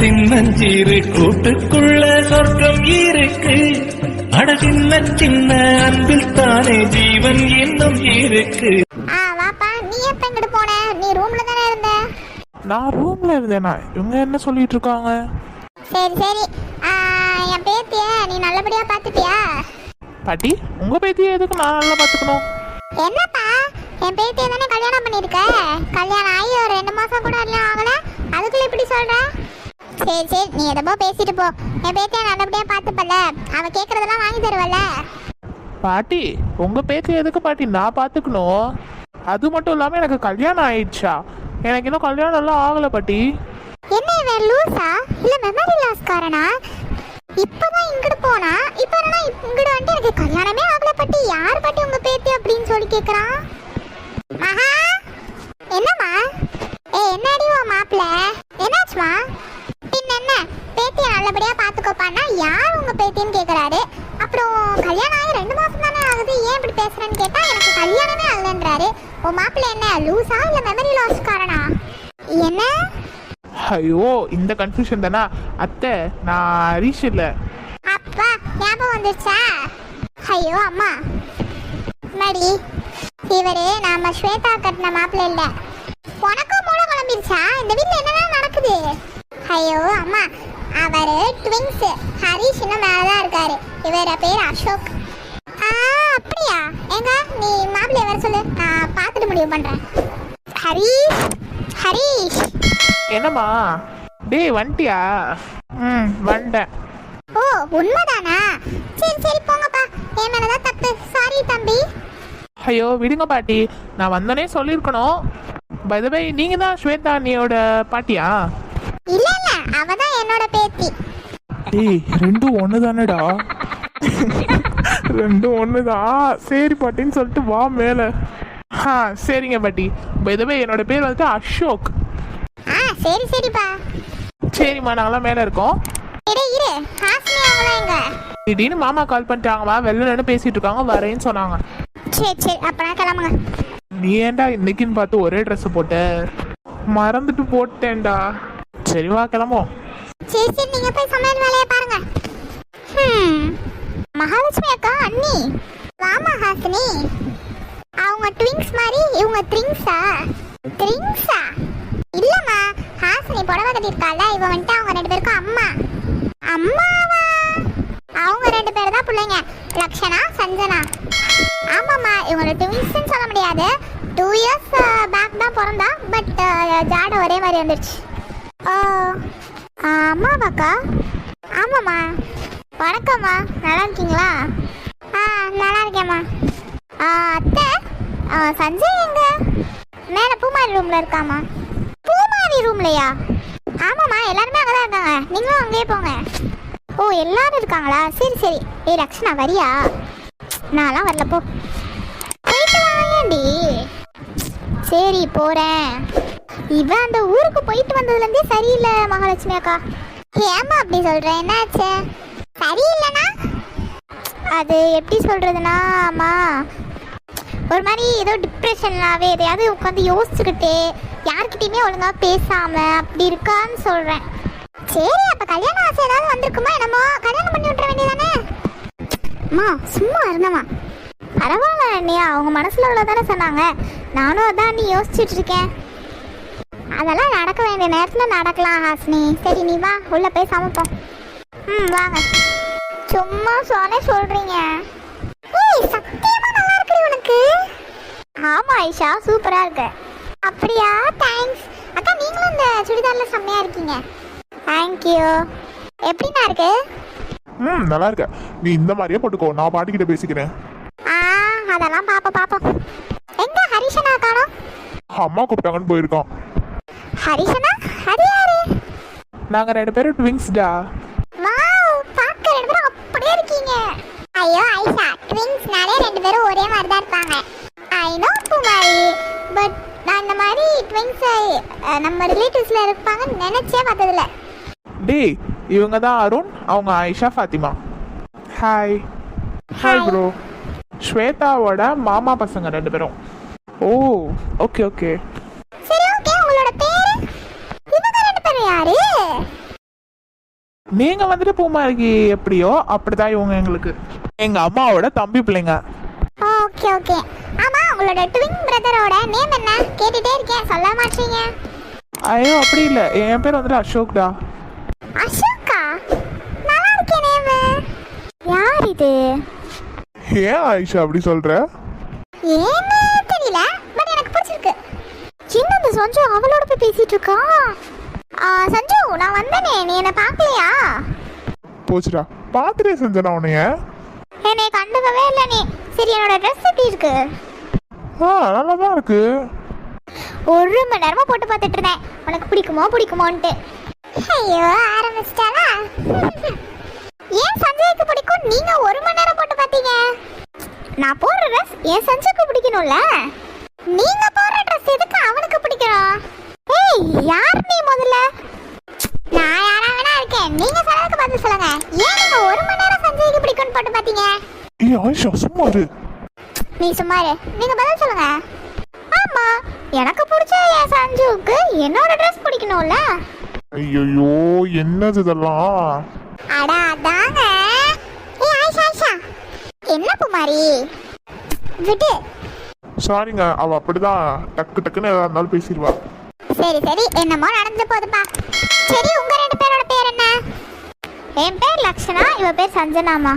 சின்னஞ்சிறு கூட்டுக்குள்ள சொர்க்கம் இருக்கு. அட சின்ன சின்ன அன்பில் தானே ஜீவன் இன்னும் இருக்கு. வாப்பா, நீ எப்ப எங்கிட்டு போன? நீ ரூம்ல தானே இருந்த? நான் ரூம்ல இருந்தேனா? இவங்க என்ன சொல்லிட்டு இருக்காங்க? சரி சரி, என் பேத்திய நீ நல்லபடியா பாத்துட்டியா? பாட்டி, உங்க பேத்தியை எதுக்கு நான் நல்லா பாத்துக்கணும்? என்னப்பா, என் பேத்திய தானே கல்யாணம் பண்ணிருக்க. கல்யாணம் ஆகி ஒரு 2 மாசம் கூட ஆகல, அதுக்குள்ள இப்படி சொல்ற? சரி சரி, நீ எதப்போ பேசிட்டு போ. என் பேத்திய நல்லபடியா பாத்துப்பல, அவ கேக்குறதெல்லாம் வாங்கி தருவல்ல? பாட்டி, உங்க பேத்தியை எதுக்கு பாட்டி நான் பாத்துக்கணும்? அது மட்டும் இல்லாம எனக்கு கல்யாணம் ஆயிடுச்சா? எனக்கு இன்னும் கல்யாணம் எல்லாம் ஆகல பாட்டி. என்ன இவன் லூசா இல்ல மெமரி லாஸ் காரனா? இப்பதான் இங்கிட்டு போனா, இப்ப என்ன இங்கிட்டு வந்து எனக்கு கல்யாணமே ஆகல பாட்டி, யார் பாட்டி உங்க பேத்தி அப்படின்னு சொல்லி கேக்குறான். மகா, என்னம்மா? என்னடி உன் மாப்பிள்ள? என்னாச்சுமா? பின்ன என்ன, பேத்திய நல்லபடியா பாத்துக்கோப்பான்னா யார் உங்க பேத்தின்னு கேக்குறாரு. அப்புறம் கல்யாணம் ஆகி 2 மாசம் தானே ஆகுது, ஏன் இப்படி பேசுறேன்னு கேட்டா எனக்கு கல்யாணமே ஆகலன்றாரு. உன் மாப்பிள்ள என்ன லூசா இல்ல மெமரி லாஸ் காரனா? என்ன? ஐயோ, இந்த கன்ஃபியூஷன் தானா அத்தை? நான் ஹரிஷ் இல்ல. அப்பா, ஞாபகம் வந்துருச்சா? ஐயோ அம்மா, மடி இவரு நாம ஸ்வேதா கட்டின மாப்பிள்ள இல்ல. உனக்கும் மூளை குழம்பிருச்சா? இந்த வீட்ல என்னதான் நடக்குது? ஐயோ அம்மா, அவரு ட்வின்ஸ். ஹரிஷ் இன்னும் மேலதான் இருக்காரு. இவர பேர் அசோக். அப்படியா? எங்க நீ மாப்பிள்ளைய வர சொல்லு, நான் பார்த்துட்டு முடிவு பண்றேன். ஹரிஷ், ஹரிஷ். என்னம்மா? டேய், வந்துட்டியா? வந்துட்டேன். ஓ, உண்மைதானா? சரி சரி, போங்கப்பா, என் மேலதான் தப்பு. சாரி தம்பி. ஐயோ விடுங்க பாட்டி, நான் வந்தோனே சொல்லியிருக்கணும். பை தி வே, நீங்க தான் ஸ்வேதா அண்ணியோட பாட்டியா? இல்ல இல்ல, அவதான் என்னோட பேத்தி. டேய், ரெண்டும் ஒன்று தானேடா? ரெண்டும் ஒன்று தான். சரி பாட்டின்னு சொல்லிட்டு வா மேலே. சரிங்க பாட்டி. பை தி வே, என்னோட பேர் வந்துட்டு அசோக். சரி சரிப்பா. சரிம்மா, நாங்களாம் மேலே இருக்கோம். இரு இரு, ஹாஸ்னி அவங்களாம் எங்க? திடீர்னு மாமா கால் பண்ணிட்டாங்கம்மா, வெளில நின்று பேசிட்டு இருக்காங்க, வரேன்னு சொன்னாங்க. சரி சரி, அப்பனா கிளம்புங்க. நீ ஏன்டா இன்னைக்குன்னு பார்த்து ஒரே ட்ரெஸ் போட்ட? மறந்துட்டு போட்டேன்டா. சரி வா கிளம்போம். சரி சரி, நீங்க போய் சமையல் வேலையை பாருங்க. மகாலட்சுமி அக்கா, அண்ணி வாமா. ஹாசினி, அவங்க ட்வின்ஸ் மாதிரி, இவங்க த்ரிங்ஸா? த்ரிங்ஸா? இல்லம்மா, ஹாசினி புடவை கட்டியிருக்கால, இவ வந்துட்டு அவங்க 2 பேருக்கும் அம்மா. அம்மாவா? அவங்க 2 பேர் தான் பிள்ளைங்க, லக்ஷனா சஞ்சனா. ஆமாம்மா, இவங்களோட ட்வின்ஸ்ன்னு சொல்ல முடியாது. 2 years பேக் தான் பிறந்தா, பட் ஜாட ஒரே மாதிரி வந்துருச்சு. ஓ, அம்மாவாக்கா? ஆமாம்மா. வணக்கம்மா, நல்லா இருக்கீங்களா? நல்லா இருக்கேம்மா. அத்தை, சஞ்சய் எங்க? மேலே பூமாரி ரூமில் இருக்காம்மா. பூமாரி ரூம்லையா? ஆமாம்மா, எல்லாருமே அங்கே தான் இருக்காங்க, நீங்களும் அங்கேயே போங்க. ஓ, எல்லாரும் இருக்காங்களா? சரி சரி. லக்ஷனா வரியா? நான்லாம் வரல, போ. போயிட்டு வாங்கடி. சரி போகிறேன். இவன் அந்த ஊருக்கு போயிட்டு வந்ததுலேருந்தே சரியில்லை மகாலட்சுமி அக்கா. ஏம்மா அப்படி சொல்கிறேன்? என்னாச்சு? சரியில்லைண்ணா? அது எப்படி சொல்கிறதுனா, அம்மா ஒரு மாதிரி ஏதோ டிப்ரெஷன்லாவே எதையாவது உட்காந்து யோசிச்சுக்கிட்டே யார்கிட்டையுமே ஒழுங்காக பேசாமல் அப்படி இருக்கான்னு சொல்கிறேன். சரி, அப்போ கல்யாண ஆசை ஏதாவது வந்திருக்குமா என்னமோ? கல்யாணம் பண்ணி விட்டுற வேண்டியதானே? அம்மா சும்மா இருந்தம்மா. பரவாயில்ல அண்ணி, அவங்க மனசில் உள்ளதானே சொன்னாங்க, நானும் அதான் நீ யோசிச்சுட்டு இருக்கேன். அதெல்லாம் நடக்க வேண்டிய நேரத்தில் நடக்கலாம் ஹாசினி. சரி நீ வா, உள்ளே போய் சமைப்போம். வாங்க. சும்மா சொன்னே சொல்கிறீங்க. சத்தியமா நல்லா இருக்கு உனக்கு. ஆமாம் ஐஷா, சூப்பராக இருக்கு. அப்படியா? தேங்க்ஸ் அக்கா. நீங்களும் இந்த சுடிதாரில் செம்மையாக இருக்கீங்க. தேங்க்யூ. எப்படிண்ணா இருக்கு? நல்லா இருக்க. நீ இந்த மாதிரியே போட்டுக்கோ, நான் பாட்டிக்கிட்ட பேசிக்கிறேன். அதெல்லாம் பாப்போம். எங்க ஹரிஷனா காணோம்? அம்மா கூப்பிட்டாங்கன்னு போயிருக்கோம். ஹரிஷனா? அது யாரு? நாங்க 2 பேரும் ட்வின்ஸ்டா. வாவ், பாக்க 2 பேரும் அப்படியே இருக்கீங்க. ஐயோ ஐஷா, ட்வின்ஸ்னாலே 2 பேரும் ஒரே மாதிரி தான் இருப்பாங்க. ஐ நோ பூமாரி, பட் நான் இந்த மாதிரி ட்வின்ஸ் நம்ம ரிலேட்டிவ்ஸ்ல இருப்பாங்கன்னு நினைச்சே பார்த்ததில்ல. டேய், இவங்க தான் அருண், அவங்க Ayesha Fathima. Hi. Hi bro. ஸ்வேதாவோட மாமா பசங்க 2 பேரும். Oh, okay okay. சரி ஓகே, உங்களோட பேரு? இவங்க 2 பேரும் யாரு? நீங்க வந்துட்டு பூமாரிக்கு எப்படியோ அப்படிதான் இவங்க எங்களுக்கு எங்க அம்மாவோட தம்பி பிள்ளைங்க. Okay okay. ஆமா, உங்களோட ட்வின் பிரதரோட நேம் என்ன? கேட்டுட்டே இருக்கேன், சொல்ல மாட்டீங்க. ஐயோ அப்படி இல்ல, என் பேர் வந்துட்டு அசோக்டா. அசோகா, நல்லா இருக்கே நேம். யார் இது? ஏன் ஆயிஷா அப்படி சொல்ற? ஏன்னு தெரியல, பட் எனக்கு பிடிச்சிருக்கு. சின்ன இந்த சஞ்சு அவளோட போய் பேசிட்டு இருக்கா. சஞ்சு, நான் வந்தனே, நீ என்ன பார்க்கலையா? போச்சுடா, பாத்துட்டே செஞ்சனா உன்னைய. என்னை கண்டுக்கவே இல்லை நீ. சரி, என்னோட ட்ரெஸ் எப்படி இருக்கு? நல்லாதான் இருக்கு. ஒரு மணி நேரமா போட்டு பார்த்துட்டு இருந்தேன், உனக்கு பிடிக்குமோன்ட்டு. ஐயோ, ஆரம்பிச்சிட்டாளா? ஏன் சஞ்சய்க்கு பிடிக்கும், நீங்க ஒரு மணி நேரம் போட்டு பார்த்தீங்க? நான் போடுற ட்ரெஸ் என் சஞ்சய்க்கு பிடிக்கணும்ல. நீங்க போடுற ட்ரெஸ் எதுக்கு அவனுக்கு பிடிக்கணும்? ஏய், யார் நீ முதல்ல? நான் யாரா வேணா இருக்கேன், நீங்க சொல்றதுக்கு பதில் சொல்லுங்க. ஏன் நீங்க ஒரு மணி நேரம் சஞ்சய்க்கு பிடிக்கும்னு போட்டு பார்த்தீங்க? ஏய் ஆயிஷா சும்மா இரு. நீ சும்மா இரு, நீங்க பதில் சொல்லுங்க. ஆமா, எனக்கு பிடிச்ச என் சஞ்சுவுக்கு என்னோட ட்ரெஸ் பிடிக்கணும்ல. ஐயோ என்னது இதெல்லாம்? அடா அதாங்க. ஏய் ஆயிஷா, ஆயிஷா, என்ன குமாரி? விட்டு. சாரிங்க, அவ அப்படிதான் டக்கு டக்குன்னு எதா இருந்தாலும் பேசிடுவா. சரி சரி, என்னமோ நடந்து போதுப்பா. சரி, உங்க ரெண்டு பேரோட பேர் என்ன? என் பேர் லக்ஷனா, இவ பேர் சஞ்சனாமா.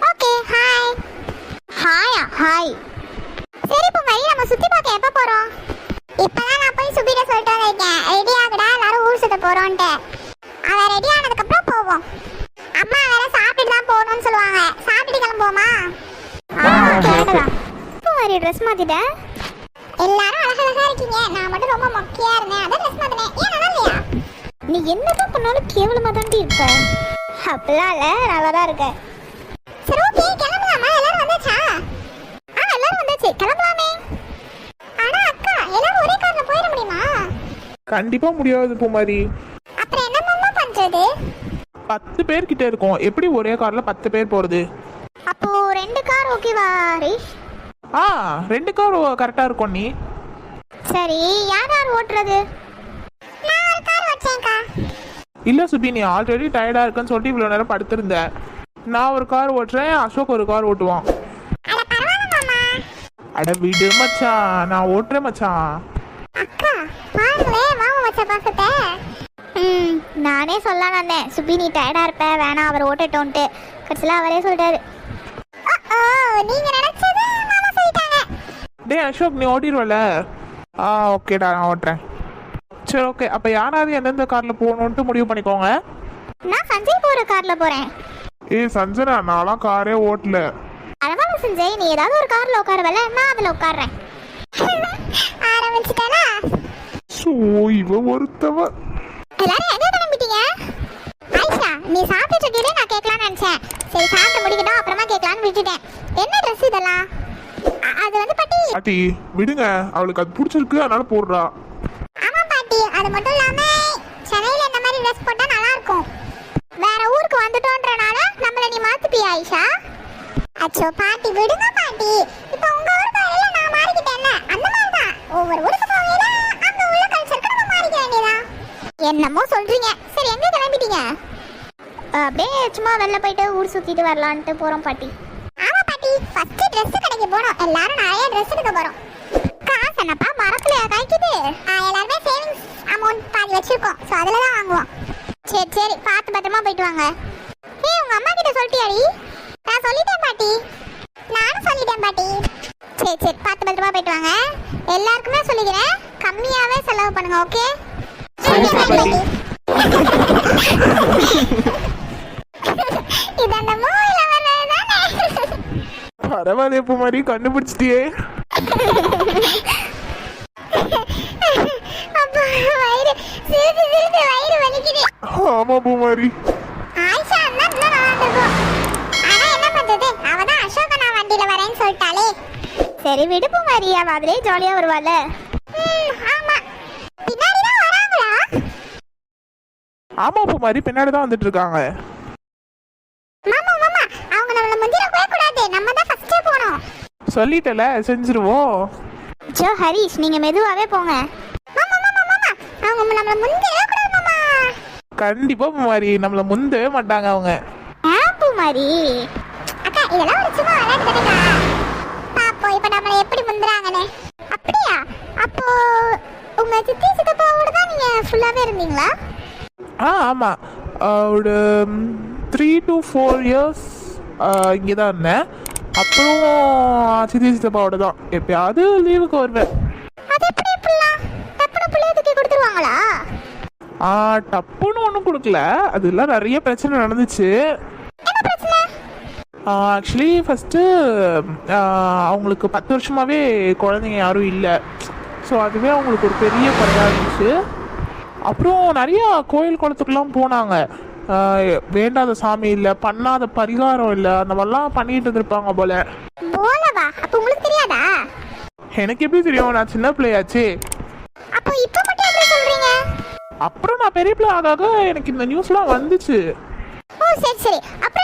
Okay, hi. ஹாயா? ஹாய். சரி குமாரி, நம்ம சுத்தி பார்க்க எப்ப போறோம்? இப்பதான் நான் போய் சுபிட்ட சொல்லிட்டு வந்திருக்கேன், ரெடி ஆகுடா எல்லாரும் ஊர் சுத்த போறோம்ட்டு. அவ ரெடி ஆனதுக்கு அப்புறம் போவோம். அம்மா வேற சாப்பிட்டு தான் போகணும்னு சொல்லுவாங்க, சாப்பிட்டு கிளம்புவோமா? குமாரி, ட்ரெஸ் மாத்திட்டேன். எல்லாரும் அழகழகா இருக்கீங்க, நான் மட்டும் ரொம்ப மொக்கையா இருந்தேன், அதான் ட்ரெஸ் மாத்தினேன். ஏன் நல்லா இல்லையா? நீ என்னதான் பண்ணாலும் கேவலமா தாண்டி இருப்ப. அப்படிலாம் இல்ல, நல்லா தான் இருக்க. சரி ஓகே, கிளம்பலாமா? எல்லாரும் வந்தாச்சா? எல்லாரும் வந்தாச்சு, கிளம்பலாமே. ஆனா அக்கா, எல்லாரும் ஒரே கார்ல போயிட முடியுமா? கண்டிப்பா முடியாது பூமாரி. அப்புறம் என்ன மாமா பண்றது? 10 பேர் கிட்ட இருக்கோம், எப்படி ஒரே கார்ல 10 பேர் போறது? அப்போ 2 கார் ஓகேவா ஹரிஷ்? 2 கார் கரெக்டா இருக்கும். நீ சரி, யார் யார் ஓட்டுறது? நான் ஒரு கார் ஓட்டுறேன்க்கா. இல்ல சுபி, நீ ஆல்ரெடி டயர்டா இருக்குன்னு சொல்லிட்டு இவ்வளவு நேரம் படுத்திருந்த. நான் ஒரு கார் ஓட்டுறேன், அசோக் ஒரு கார் ஓட்டுவான். அட பரவாயில்ல மாமா. அட விடு மச்சான், நான் ஓட்டுறேன் மச்சான். அக்கா, பாருங்களே மாமா வச்ச பாசத்தை. நானே சொல்லலாம் வந்தேன், சுபி நீ டயர்டா இருப்ப, வேணாம் அவர் ஓட்டட்டோன்ட்டு. கடைசியில் அவரே சொல்லிட்டாரு. நீங்க நினைச்சது மாமா சொல்லிட்டாங்க. டேய் அசோக், நீ ஓட்டிடுவல? ஓகேடா, நான் ஓட்டுறேன். சரி ஓகே, அப்ப யாராவது எந்தெந்த கார்ல போகணும்ட்டு முடிவு பண்ணிக்கோங்க. நான் சஞ்சய் போற கார்ல போறேன். சஞ்சனா, நான்லாம் காரே ஓட்டல. பரவாயில்ல சஞ்சய், நீ ஏதாவது ஒரு கார்ல உட்காருவல, நான் அதுல உட்கார்றேன். ஆரம்பிச்சிட்டானா? இவ ஒருத்தவ. எல்லாரும் எங்க கிளம்பிட்டீங்க? ஆயிஷா, நீ சாப்பிட்டு இருக்கீங்க, நான் கேட்கலாம்னு நினைச்சேன். சரி, சாப்பிட்டு முடிக்கட்டும், அப்புறமா கேட்கலான்னு விட்டுட்டேன். என்ன ட்ரெஸ் இதெல்லாம்? அது வந்து பாட்டி விடுங்க, அவளுக்கு அது பிடிச்சிருக்கு அதனால போடுறா. ஆமா பாட்டி, அது மட்டும் இல்லாம சென்னையில இந்த மாதிரி ட்ரெஸ் போட்டா நல்லா இருக்கும். வேற ஊருக்கு வந்துட்டோன்றனால நம்மள நீ மாத்திப்பியா ஆயிஷா? அச்சோ பாட்டி, விடுங்க பாட்டி. இப்போ உங்க ஊருக்கு வரல, நான் மாறிக்கிட்டேன்ல, அந்த மாதிரி தான். ஒவ்வொரு ஊருக்கு போகையில அங்க உள்ள கல்ச்சருக்கு நம்ம மாறிக்க வேண்டியதா? என்னமோ சொல்றீங்க. சரி, எங்க கிளம்பிட்டீங்க? அப்படியே சும்மா வெளில போயிட்டு ஊர் சுத்திட்டு வரலான்ட்டு போறோம் பாட்டி. ஆமா பாட்டி, ஃபர்ஸ்ட் Dress கடைக்கு போறோம். எல்லாரும் நிறைய Dress எடுக்க போறோம். காசு என்னப்பா மரத்துலயா காய்க்குது? எல்லாருமே சேவிங்ஸ் அமௌண்ட் பாதி வச்சிருக்கோம், சோ அதுல தான் வாங்குவோம். சரி சரி, பார்த்து பத்திரமா போயிட்டு வாங்க. ஏய், உங்க அம்மா கிட்ட சொல்லிட்டியாடி? நான் சொல்லிட்டேன் பாட்டி. நானும் சொல்லிட்டேன் பாட்டி. சரி சரி, பார்த்து பத்திரமா போயிட்டு வாங்க. எல்லாருக்குமே சொல்லிக்கிறேன், கம்மியாவே செலவு பண்ணுங்க, ஓகே? இது அந்த மூவில வர்றதுதானே? பரவாயில்ல, இப்போ மாதிரி கண்டுபிடிச்சிட்டியே. அப்பா, வயிறு சிரித்து சிரித்து வயிறு வலிக்குது. ஆமா பூமாரி. ஆயிஷா அண்ணா இன்னும் நல்லா இருக்கும். ஆனா என்ன பண்றது, அவதான் அசோக் நான் வண்டியில வரேன்னு சொல்லிட்டாலே. சரி விடு பூமாரி, அவ அதிலே ஜாலியா வருவாள். ஆமா, பின்னாடி தான் வராங்களா? ஆமா பூமாரி, பின்னாடி தான் வந்துட்டு இருக்காங்க. மாமா மாமா, அவங்க நம்மள முந்திர போய் கூடாது, நம்ம தான் ஃபர்ஸ்டே போறோம். சொல்லிட்டல, செஞ்சிருவோம். ஜோ ஹரிஷ், நீங்க மெதுவாவே போங்க. மாமா மாமா மாமா, அவங்க நம்மள முந்திர கூடாது மாமா. கண்டிப்பா பூமாரி, நம்மள முந்தவே மாட்டாங்க அவங்க. ஆப்பு மாதிரி அக்கா இதெல்லாம் ஒரு சும்மா விளையாட்டு தானேக்கா. பாப்போம் இப்போ நம்மளை எப்படி முந்துறாங்கன்னு. அப்படியா? அப்போ உங்க சித்தி சித்தப்பாவோட தான் நீங்க ஃபுல்லாவே இருந்தீங்களா? ஆமா, ஒரு 3 to 4 years இங்கே தான் இருந்தேன். அப்புறம் சித்தி சித்தப்பாவோட தான் எப்பயாவது லீவுக்கு வருவேன். அது எப்படி இப்படிலாம் டப்புனு புள்ளைய தூக்கி கொடுத்துருவாங்களா? டப்புன்னு ஒன்றும் கொடுக்கல, அதெல்லாம் நிறைய பிரச்சனை நடந்துச்சு. என்ன பிரச்சனை? ஆக்சுவலி ஃபஸ்ட்டு அவங்களுக்கு 10 வருஷமாகவே குழந்தைங்க யாரும் இல்லை. ஸோ அதுவே அவங்களுக்கு ஒரு பெரிய குறையாக இருந்துச்சு. அப்புறம் நிறையா கோயில் குளத்துக்குலாம் போனாங்க. வேண்டாத சாமி இல்லை, பண்ணாத பரிகாரம் இல்லை, அந்த மாதிரிலாம் பண்ணிட்டு இருந்திருப்பாங்க போல. போலவா? அப்போ உங்களுக்கு தெரியாதா? எனக்கு எப்படி தெரியும், நான் சின்ன பிள்ளையாச்சு. அப்போ இப்போ மட்டும் எப்படி சொல்றீங்க? அப்புறம் நான் பெரிய பிள்ளை ஆக எனக்கு இந்த நியூஸ்லாம் வந்துச்சு. ஓ சரி சரி. அப்போ